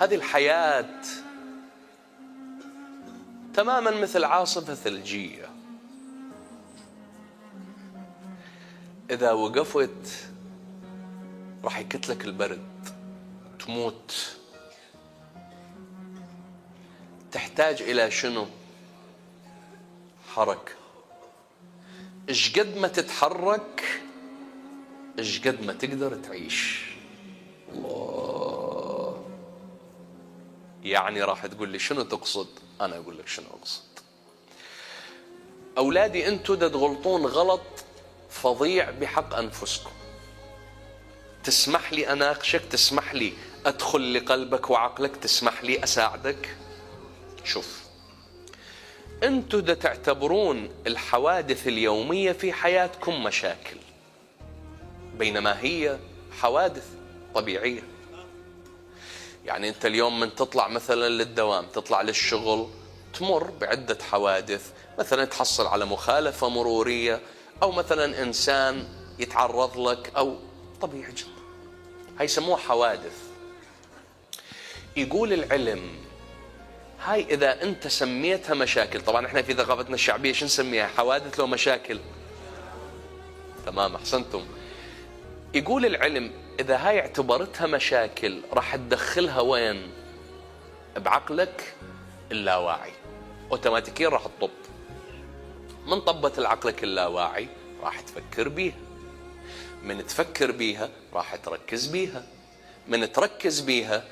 هذه الحياة تماما مثل عاصفة ثلجية، إذا وقفت راح يكتلك البرد تموت. تحتاج إلى شنو؟ حركة. إيش قد ما تتحرك إيش قد ما تقدر تعيش. الله. يعني راح تقول لي شنو تقصد؟ أنا أقول لك شنو أقصد. أولادي أنتوا تغلطون غلط فظيع بحق أنفسكم. تسمح لي أناقشك؟ تسمح لي أدخل لقلبك وعقلك؟ تسمح لي أساعدك؟ شوف، أنتوا تعتبرون الحوادث اليومية في حياتكم مشاكل، بينما هي حوادث طبيعية. يعني أنت اليوم من تطلع مثلا للدوام، تطلع للشغل، تمر بعدة حوادث، مثلا تحصل على مخالفة مرورية، أو مثلا إنسان يتعرض لك، أو طبيعي جدا، هاي يسموها حوادث. يقول العلم هاي إذا أنت سميتها مشاكل، طبعا احنا في ثقافتنا الشعبية شو نسميها؟ حوادث لو مشاكل. تمام، أحسنتم. يقول العلم إذا هاي اعتبرتها مشاكل راح تدخلها وين؟ بعقلك اللاواعي، أوتوماتيكيا راح تطب. من طبت العقلك اللاواعي راح تفكر بيها، من تفكر بيها راح تركز بيها، من تركز بيها